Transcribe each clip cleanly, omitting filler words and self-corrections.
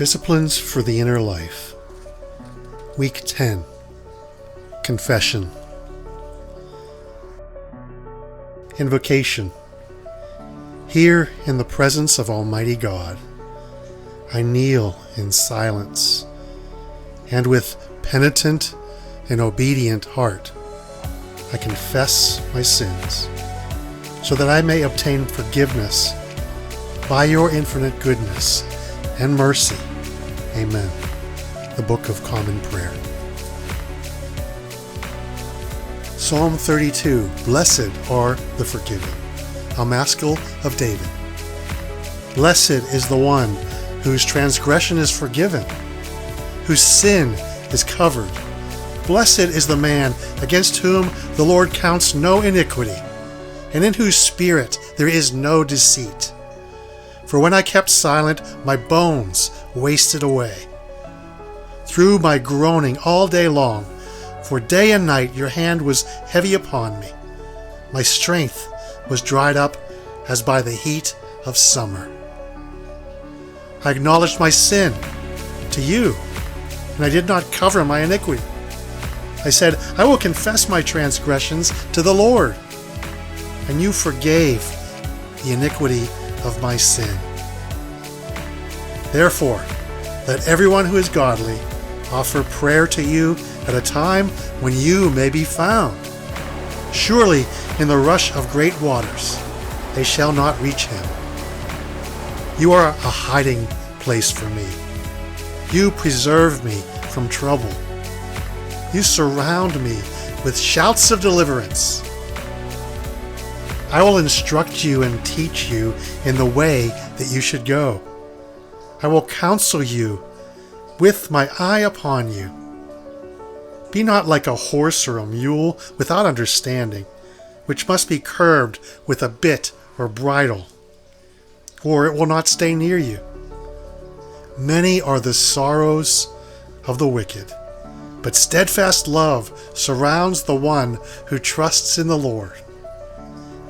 Disciplines for the Inner Life. Week 10. Confession. Invocation. Here in the presence of Almighty God, I kneel in silence, and with penitent and obedient heart, I confess my sins, so that I may obtain forgiveness by your infinite goodness and mercy. Amen. The Book of Common Prayer. Psalm 32. Blessed are the forgiven. A Maskil of David. Blessed is the one whose transgression is forgiven, whose sin is covered. Blessed is the man against whom the Lord counts no iniquity, and in whose spirit there is no deceit. For when I kept silent, my bones wasted away through my groaning all day long. For day and night your hand was heavy upon me. My strength was dried up as by the heat of summer. I acknowledged my sin to you, and I did not cover my iniquity. I said, I will confess my transgressions to the Lord, and you forgave the iniquity of my sin. Therefore, let everyone who is godly offer prayer to you at a time when you may be found. Surely in the rush of great waters they shall not reach him. You are a hiding place for me. You preserve me from trouble. You surround me with shouts of deliverance. I will instruct you and teach you in the way that you should go. I will counsel you with my eye upon you. Be not like a horse or a mule without understanding, which must be curbed with a bit or bridle, or it will not stay near you. Many are the sorrows of the wicked, but steadfast love surrounds the one who trusts in the Lord.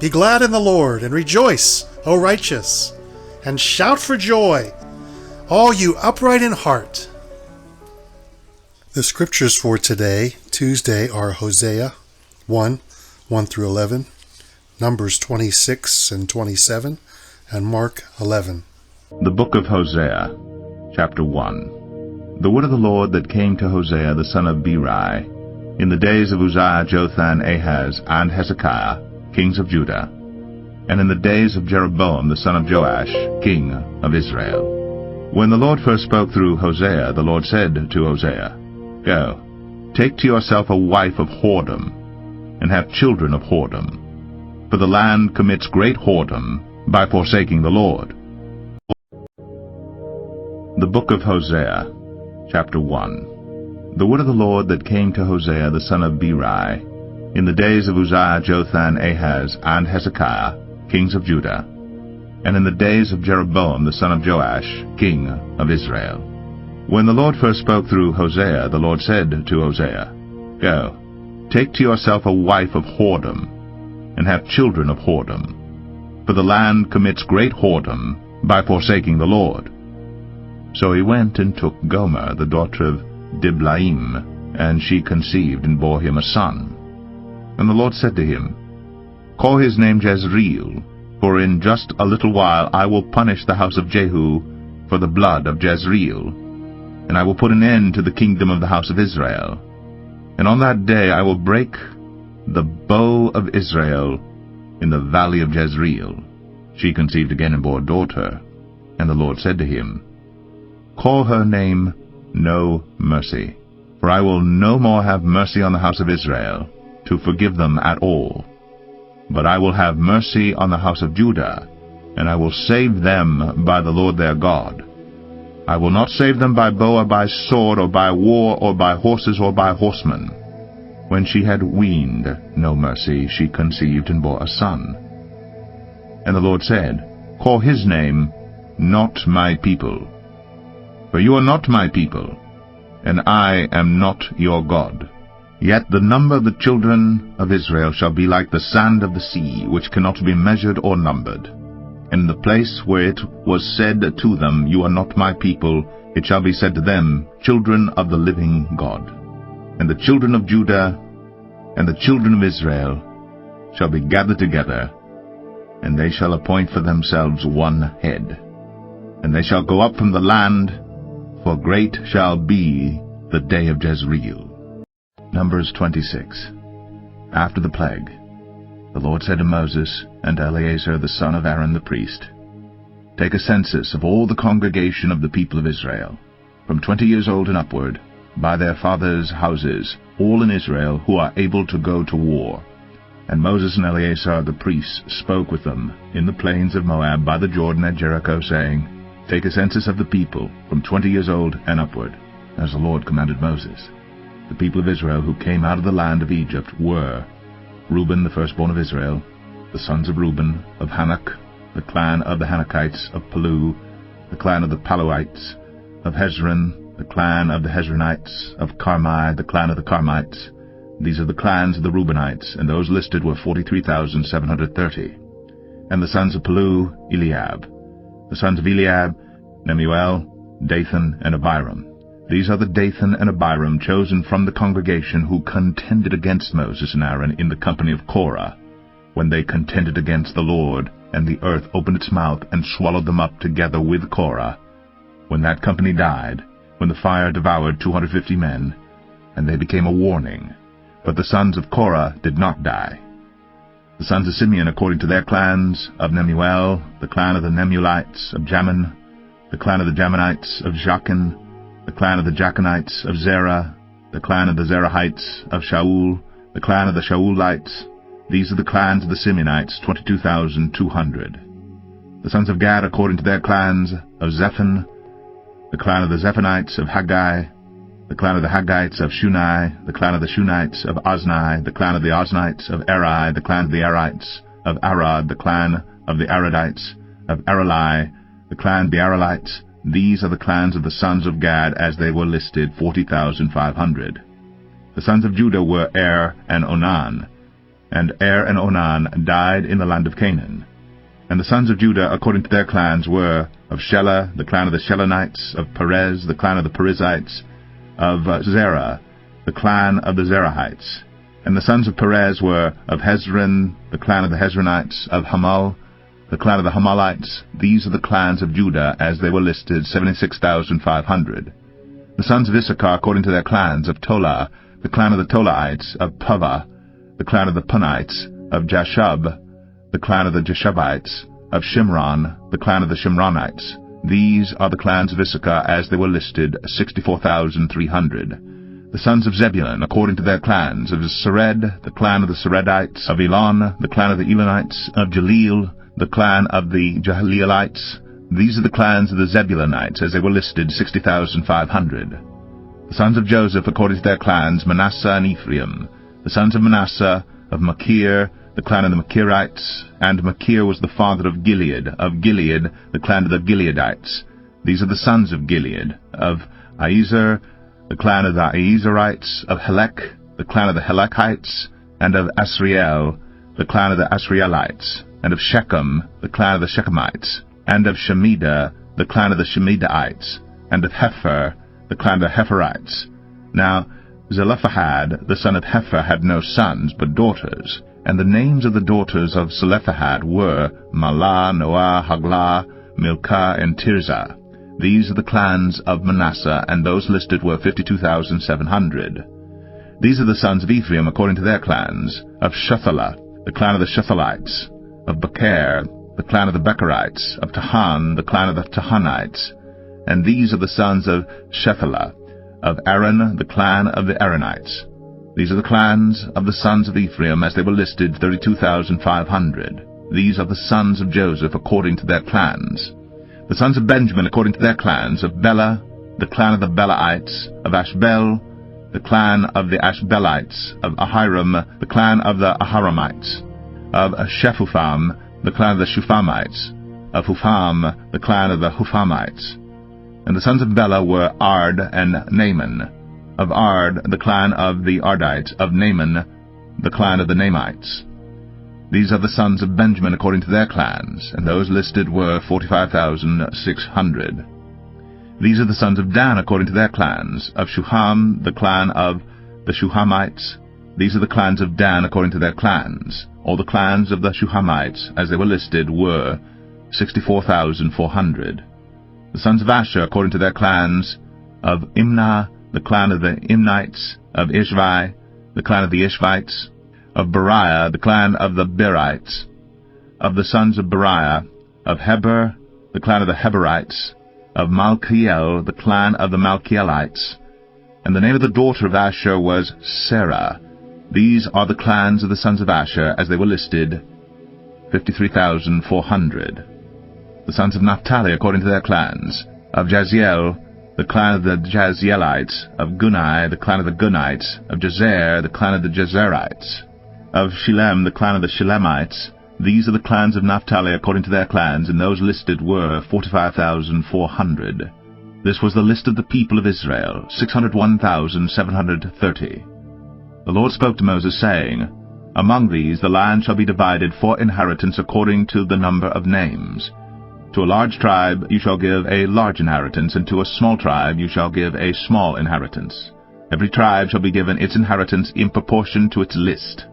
Be glad in the Lord and rejoice, O righteous, and shout for joy, all you upright in heart. The scriptures for today, Tuesday, are Hosea 1:1-11, Numbers 26 and 27, and Mark 11. The Book of Hosea, Chapter 1. The word of the Lord that came to Hosea the son of Beeri, in the days of Uzziah, Jotham, Ahaz, and Hezekiah, kings of Judah, and in the days of Jeroboam the son of Joash, king of Israel. When the Lord first spoke through Hosea, the Lord said to Hosea, Go, take to yourself a wife of whoredom, and have children of whoredom, for the land commits great whoredom by forsaking the Lord. The Book of Hosea, Chapter 1. The word of the Lord that came to Hosea the son of Beeri, in the days of Uzziah, Jotham, Ahaz, and Hezekiah, kings of Judah, and in the days of Jeroboam the son of Joash, king of Israel. When the Lord first spoke through Hosea, the Lord said to Hosea, Go, take to yourself a wife of whoredom, and have children of whoredom, for the land commits great whoredom by forsaking the Lord. So he went and took Gomer, the daughter of Diblaim, and she conceived and bore him a son. And the Lord said to him, Call his name Jezreel, for in just a little while I will punish the house of Jehu for the blood of Jezreel, and I will put an end to the kingdom of the house of Israel. And on that day I will break the bow of Israel in the valley of Jezreel. She conceived again and bore a daughter. And the Lord said to him, Call her name No Mercy, for I will no more have mercy on the house of Israel, to forgive them at all. But I will have mercy on the house of Judah, and I will save them by the Lord their God. I will not save them by bow or by sword or by war or by horses or by horsemen. When she had weaned No Mercy, she conceived and bore a son. And the Lord said, Call his name Not My People. For you are not my people, and I am not your God. Yet the number of the children of Israel shall be like the sand of the sea, which cannot be measured or numbered. And in the place where it was said to them, You are not my people, it shall be said to them, Children of the living God. And the children of Judah and the children of Israel shall be gathered together, and they shall appoint for themselves one head. And they shall go up from the land, for great shall be the day of Jezreel. Numbers 26. After the plague, the Lord said to Moses and to Eleazar the son of Aaron the priest, Take a census of all the congregation of the people of Israel, from 20 years old and upward, by their fathers' houses, all in Israel who are able to go to war. And Moses and Eleazar the priests spoke with them in the plains of Moab by the Jordan at Jericho, saying, Take a census of the people from 20 years old and upward, as the Lord commanded Moses. The people of Israel who came out of the land of Egypt were Reuben, the firstborn of Israel, the sons of Reuben, of Hanok, the clan of the Hanokites, of Palu, the clan of the Paluites, of Hezron, the clan of the Hezronites, of Carmi, the clan of the Carmites. These are the clans of the Reubenites, and those listed were 43,730. And the sons of Palu, Eliab. The sons of Eliab, Nemuel, Dathan, and Abiram. These are the Dathan and Abiram chosen from the congregation who contended against Moses and Aaron in the company of Korah, when they contended against the Lord, and the earth opened its mouth and swallowed them up together with Korah. When that company died, when the fire devoured 250 men, and they became a warning. But the sons of Korah did not die. The sons of Simeon according to their clans, of Nemuel, the clan of the Nemuelites, of Jamin, the clan of the Jaminites, of Jachin, the clan of the Jachanites, of Zerah, the clan of the Zerahites, of Shaul, the clan of the Shaulites. These are the clans of the Simeonites, 22,200. The sons of Gad according to their clans, of Zephon, the clan of the Zephonites, of Haggai, the clan of the Haggites, of Shunai, the clan of the Shunites, of Ozni, the clan of the Oznites, of Eri, the clan of the Erites, of Arad, the clan of the Aradites, of Areli, the clan of the Arelites. These are the clans of the sons of Gad as they were listed, 40,500. The sons of Judah were Er and Onan, and Er and Onan died in the land of Canaan. And the sons of Judah according to their clans were of Shelah, the clan of the Shelonites, of Perez, the clan of the Perizzites, of Zerah, the clan of the Zerahites. And the sons of Perez were of Hezron, the clan of the Hezronites, of Hamal, the clan of the Hamalites. These are the clans of Judah as they were listed, 76,500. The sons of Issachar according to their clans, of Tola, the clan of the Tolaites, of Puvah, the clan of the Punites, of Jashub, the clan of the Jashubites, of Shimron, the clan of the Shimronites. These are the clans of Issachar as they were listed, 64,300. The sons of Zebulun according to their clans, of Sered, the clan of the Seredites, of Elon, the clan of the Elonites, of Jaleel, the clan of the Jahleelites. These are the clans of the Zebulunites as they were listed, 60,500. The sons of Joseph according to their clans, Manasseh and Ephraim. The sons of Manasseh, of Machir, the clan of the Machirites, and Machir was the father of Gilead the clan of the Gileadites. These are the sons of Gilead, of Aiezer, the clan of the Aizerites, of Helek, the clan of the Helekites, and of Asriel, the clan of the Asrielites, and of Shechem, the clan of the Shechemites, and of Shemida, the clan of the Shemidaites, and of Hepher, the clan of the Hepherites. Now Zelophehad, the son of Hepher, had no sons, but daughters. And the names of the daughters of Zelophehad were Mahlah, Noah, Haglah, Milcah, and Tirzah. These are the clans of Manasseh, and those listed were 52,700. These are the sons of Ephraim according to their clans, of Shuthelah, the clan of the Shuthelites, of Becher, the clan of the Becherites, of Tahan, the clan of the Tahanites. And these are the sons of Shethelah, of Aaron, the clan of the Aaronites. These are the clans of the sons of Ephraim as they were listed, 32,500. These are the sons of Joseph according to their clans. The sons of Benjamin according to their clans, of Bela, the clan of the Belaites, of Ashbel, the clan of the Ashbelites, of Ahiram, the clan of the Ahiramites, of Shephupham, the clan of the Shuphamites, of Hupham, the clan of the Huphamites. And the sons of Bela were Ard and Naaman. Of Ard, the clan of the Ardites, of Naaman, the clan of the Naamites. These are the sons of Benjamin according to their clans, and those listed were 45,600. These are the sons of Dan according to their clans, of Shuham, the clan of the Shuhamites. These are the clans of Dan according to their clans. All the clans of the Shuhamites, as they were listed, were 64,400. The sons of Asher according to their clans, of Imnah, the clan of the Imnites, of Ishvi, the clan of the Ishvites, of Beriah, the clan of the Berites, of the sons of Beriah, of Heber, the clan of the Heberites, of Malchiel, the clan of the Malchielites. And the name of the daughter of Asher was Sarah. These are the clans of the sons of Asher, as they were listed, 53,400. The sons of Naphtali according to their clans, of Jaziel, the clan of the Jazielites, of Gunai, the clan of the Gunites, of Jazer, the clan of the Jazerites, of Shilem, the clan of the Shilemites. These are the clans of Naphtali according to their clans, and those listed were 45,400. This was the list of the people of Israel, 601,730. The Lord spoke to Moses, saying, Among these the land shall be divided for inheritance according to the number of names. To a large tribe you shall give a large inheritance, and to a small tribe you shall give a small inheritance. Every tribe shall be given its inheritance in proportion to its list.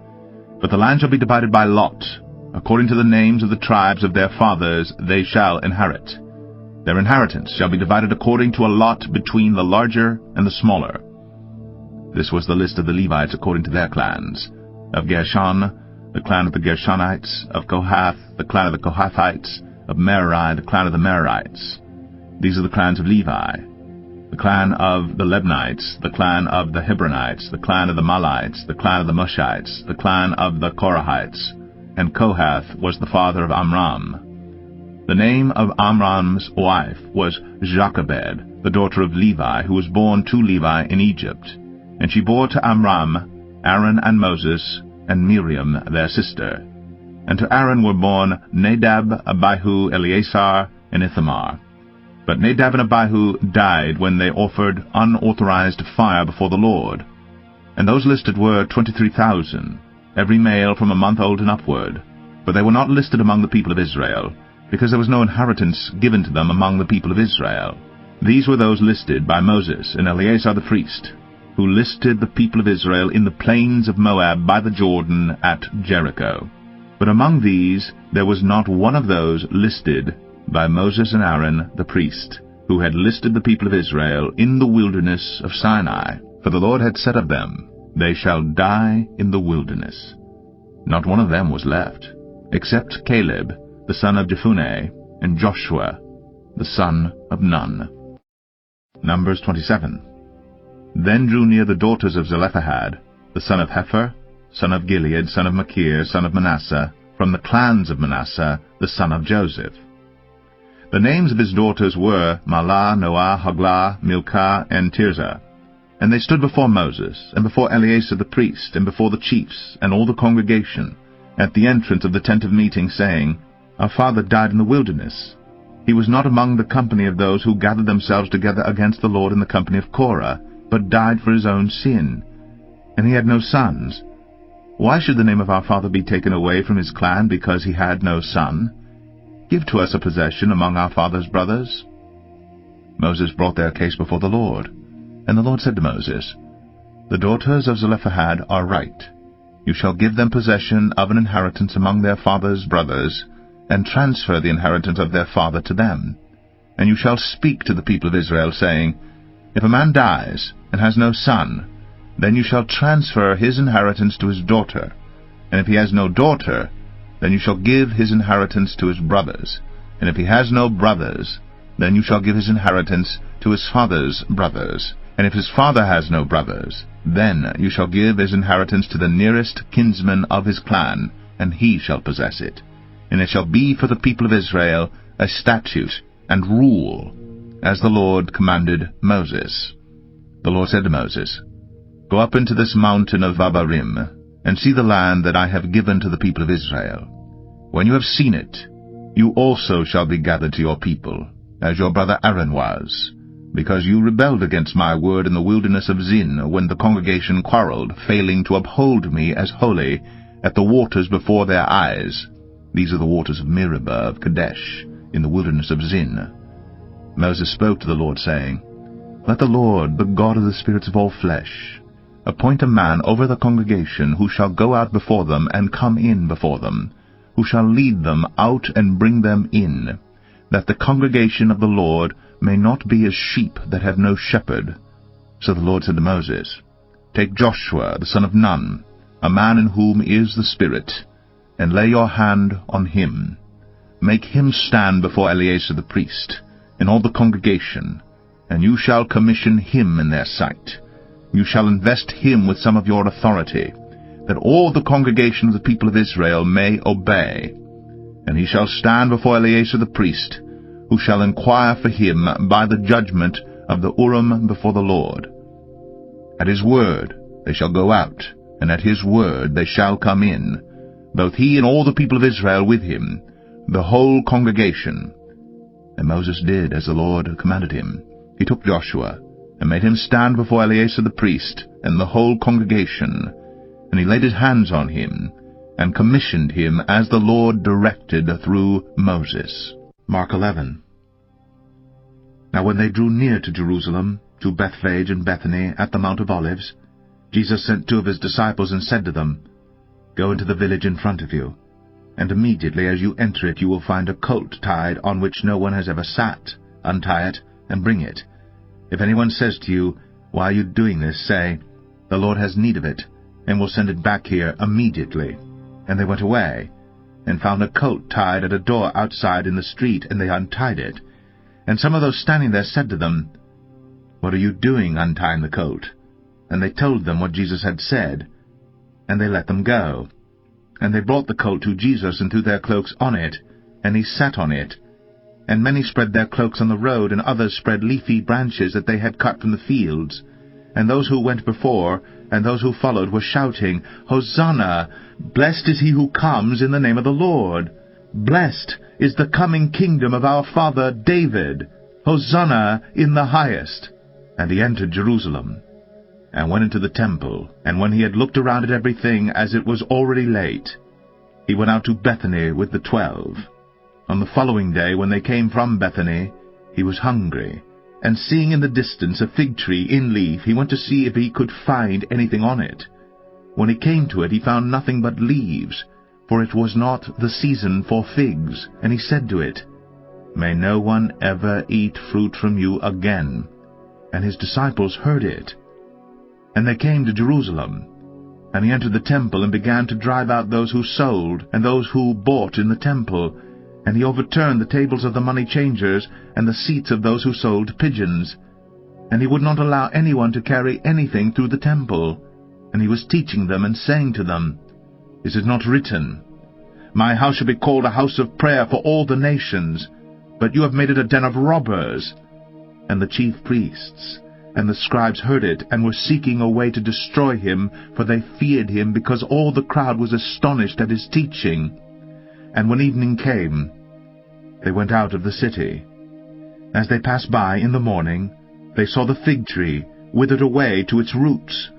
But the land shall be divided by lot. According to the names of the tribes of their fathers they shall inherit. Their inheritance shall be divided according to a lot between the larger and the smaller. This was the list of the Levites according to their clans. Of Gershon, the clan of the Gershonites, of Kohath, the clan of the Kohathites, of Merari, the clan of the Merarites. These are the clans of Levi. The clan of the Lebnites, the clan of the Hebronites, the clan of the Malites, the clan of the Mushites, the clan of the Korahites. And Kohath was the father of Amram. The name of Amram's wife was Jochebed, the daughter of Levi, who was born to Levi in Egypt. And she bore to Amram Aaron and Moses, and Miriam their sister. And to Aaron were born Nadab, Abihu, Eleazar, and Ithamar. But Nadab and Abihu died when they offered unauthorized fire before the Lord. And those listed were 23,000, every male from a month old and upward. But they were not listed among the people of Israel, because there was no inheritance given to them among the people of Israel. These were those listed by Moses and Eleazar the priest, who listed the people of Israel in the plains of Moab by the Jordan at Jericho. But among these there was not one of those listed by Moses and Aaron the priest, who had listed the people of Israel in the wilderness of Sinai. For the Lord had said of them, They shall die in the wilderness. Not one of them was left, except Caleb, the son of Jephunneh, and Joshua, the son of Nun. Numbers 27. Then drew near the daughters of Zelophehad, the son of Hepher, son of Gilead, son of Machir, son of Manasseh, from the clans of Manasseh, the son of Joseph. The names of his daughters were Mahlah, Noah, Hoglah, Milcah, and Tirzah. And they stood before Moses, and before Eleazar the priest, and before the chiefs, and all the congregation, at the entrance of the tent of meeting, saying, Our father died in the wilderness. He was not among the company of those who gathered themselves together against the Lord in the company of Korah, but died for his own sin. And he had no sons. Why should the name of our father be taken away from his clan because he had no son? Give to us a possession among our father's brothers. Moses brought their case before the Lord. And the Lord said to Moses, The daughters of Zelophehad are right. You shall give them possession of an inheritance among their father's brothers, and transfer the inheritance of their father to them. And you shall speak to the people of Israel, saying, If a man dies, and has no son, then you shall transfer his inheritance to his daughter. And if he has no daughter, then you shall give his inheritance to his brothers. And if he has no brothers, then you shall give his inheritance to his father's brothers. And if his father has no brothers, then you shall give his inheritance to the nearest kinsman of his clan, and he shall possess it. And it shall be for the people of Israel a statute and rule, as the Lord commanded Moses. The Lord said to Moses, Go up into this mountain of Abarim, and see the land that I have given to the people of Israel. When you have seen it, you also shall be gathered to your people, as your brother Aaron was, because you rebelled against my word in the wilderness of Zin, when the congregation quarreled, failing to uphold me as holy, at the waters before their eyes. These are the waters of Meribah of Kadesh, in the wilderness of Zin. Moses spoke to the Lord, saying, Let the Lord, the God of the spirits of all flesh, appoint a man over the congregation, who shall go out before them and come in before them, who shall lead them out and bring them in, that the congregation of the Lord may not be as sheep that have no shepherd. So the Lord said to Moses, Take Joshua the son of Nun, a man in whom is the Spirit, and lay your hand on him. Make him stand before Eleazar the priest, and all the congregation, and you shall commission him in their sight. You shall invest him with some of your authority, that all the congregation of the people of Israel may obey. And he shall stand before Eleazar the priest, who shall inquire for him by the judgment of the Urim before the Lord. At his word they shall go out, and at his word they shall come in, both he and all the people of Israel with him, the whole congregation. And Moses did as the Lord commanded him. He took Joshua, and made him stand before Eleazar the priest and the whole congregation, and he laid his hands on him, and commissioned him as the Lord directed through Moses. Mark 11. Now when they drew near to Jerusalem, to Bethphage and Bethany at the Mount of Olives, Jesus sent 2 of his disciples and said to them, Go into the village in front of you, and immediately as you enter it you will find a colt tied on which no one has ever sat. Untie it, and bring it. If anyone says to you, Why are you doing this? Say, The Lord has need of it, and will send it back here immediately. And they went away, and found a colt tied at a door outside in the street, and they untied it. And some of those standing there said to them, What are you doing untying the colt? And they told them what Jesus had said, and they let them go. And they brought the colt to Jesus, and threw their cloaks on it, and he sat on it. And many spread their cloaks on the road, and others spread leafy branches that they had cut from the fields. And those who went before, and those who followed, were shouting, Hosanna! Blessed is he who comes in the name of the Lord! Blessed is the coming kingdom of our father David! Hosanna in the highest! And he entered Jerusalem, and went into the temple. And when he had looked around at everything, as it was already late, he went out to Bethany with the 12. On the following day, when they came from Bethany, he was hungry. And seeing in the distance a fig tree in leaf, he went to see if he could find anything on it. When he came to it, he found nothing but leaves, for it was not the season for figs. And he said to it, May no one ever eat fruit from you again. And his disciples heard it. And they came to Jerusalem. And he entered the temple, and began to drive out those who sold, and those who bought in the temple. And he overturned the tables of the money changers, and the seats of those who sold pigeons. And he would not allow anyone to carry anything through the temple. And he was teaching them, and saying to them, Is it not written, My house shall be called a house of prayer for all the nations, but you have made it a den of robbers? And the chief priests and the scribes heard it, and were seeking a way to destroy him, for they feared him, because all the crowd was astonished at his teaching. And when evening came, they went out of the city. As they passed by in the morning, they saw the fig tree withered away to its roots.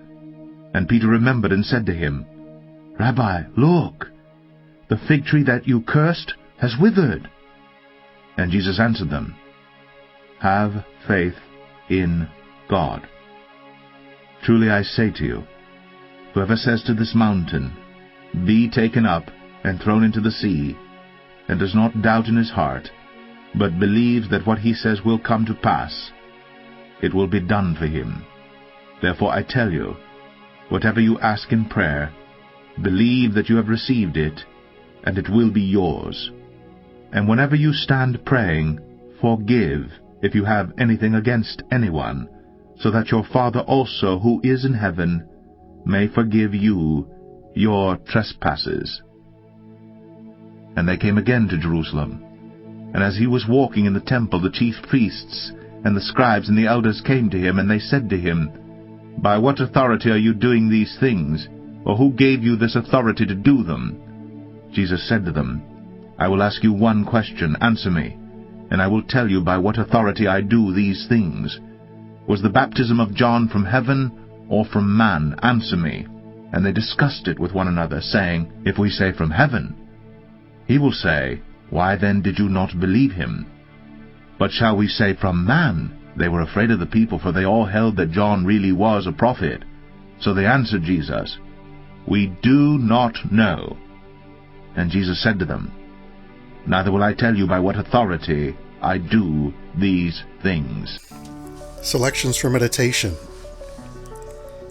And Peter remembered and said to him, Rabbi, look, the fig tree that you cursed has withered. And Jesus answered them, Have faith in God. Truly I say to you, whoever says to this mountain, Be taken up and thrown into the sea, and does not doubt in his heart, but believes that what he says will come to pass, it will be done for him. Therefore I tell you, whatever you ask in prayer, believe that you have received it, and it will be yours. And whenever you stand praying, forgive if you have anything against anyone, so that your Father also, who is in heaven, may forgive you your trespasses. And they came again to Jerusalem. And as he was walking in the temple, the chief priests and the scribes and the elders came to him, and they said to him, By what authority are you doing these things? Or who gave you this authority to do them? Jesus said to them, I will ask you one question. Answer me, and I will tell you by what authority I do these things. Was the baptism of John from heaven or from man? Answer me. And they discussed it with one another, saying, If we say from heaven, he will say, Why then did you not believe him? But shall we say from man? They were afraid of the people, for they all held that John really was a prophet. So they answered Jesus, We do not know. And Jesus said to them, Neither will I tell you by what authority I do these things. Selections for meditation.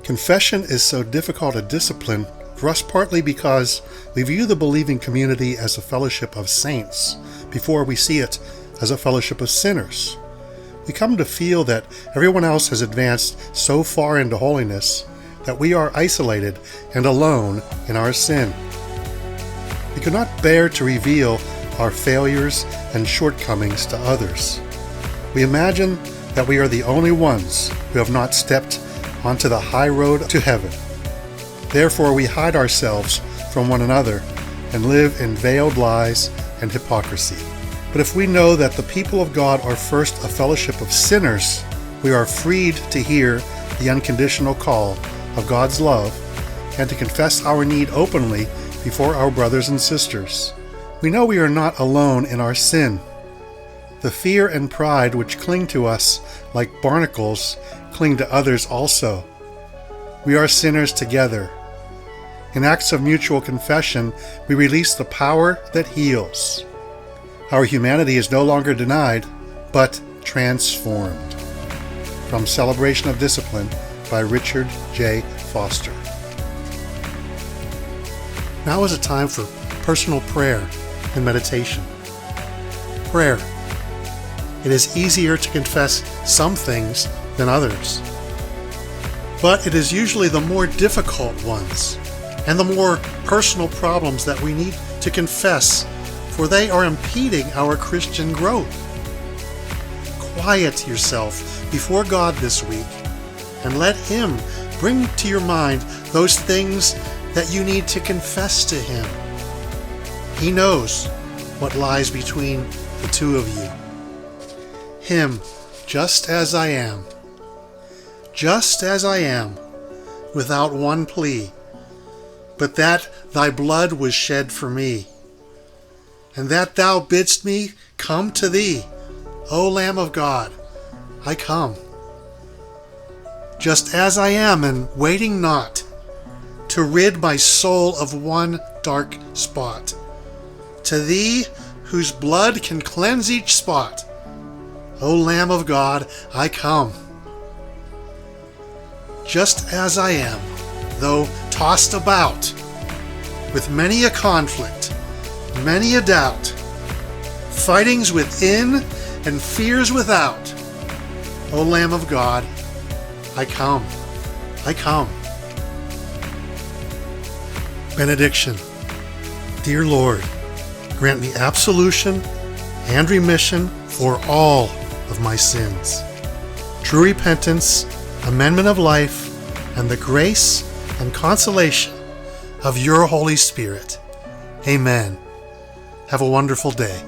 Confession is so difficult a discipline for us partly because we view the believing community as a fellowship of saints before we see it as a fellowship of sinners. We come to feel that everyone else has advanced so far into holiness that we are isolated and alone in our sin. We cannot bear to reveal our failures and shortcomings to others. We imagine that we are the only ones who have not stepped onto the high road to heaven. Therefore, we hide ourselves from one another and live in veiled lies and hypocrisy. But if we know that the people of God are first a fellowship of sinners, we are freed to hear the unconditional call of God's love and to confess our need openly before our brothers and sisters. We know we are not alone in our sin. The fear and pride which cling to us like barnacles cling to others also. We are sinners together. In acts of mutual confession, we release the power that heals. Our humanity is no longer denied, but transformed. From Celebration of Discipline by Richard J. Foster. Now is a time for personal prayer and meditation. Prayer. It is easier to confess some things than others. But it is usually the more difficult ones and the more personal problems that we need to confess, for they are impeding our Christian growth. Quiet yourself before God this week and let Him bring to your mind those things that you need to confess to Him. He knows what lies between the two of you. Him, just as I am, without one plea, but that thy blood was shed for me, and that thou bidst me come to thee, O Lamb of God, I come. Just as I am, and waiting not, to rid my soul of one dark spot. To thee, whose blood can cleanse each spot, O Lamb of God, I come. Just as I am, though tossed about with many a conflict, many a doubt, fightings within and fears without, O Lamb of God, I come. I come. Benediction. Dear Lord, grant me absolution and remission for all of my sins, true repentance, amendment of life, and the grace and consolation of your Holy Spirit. Amen. Have a wonderful day.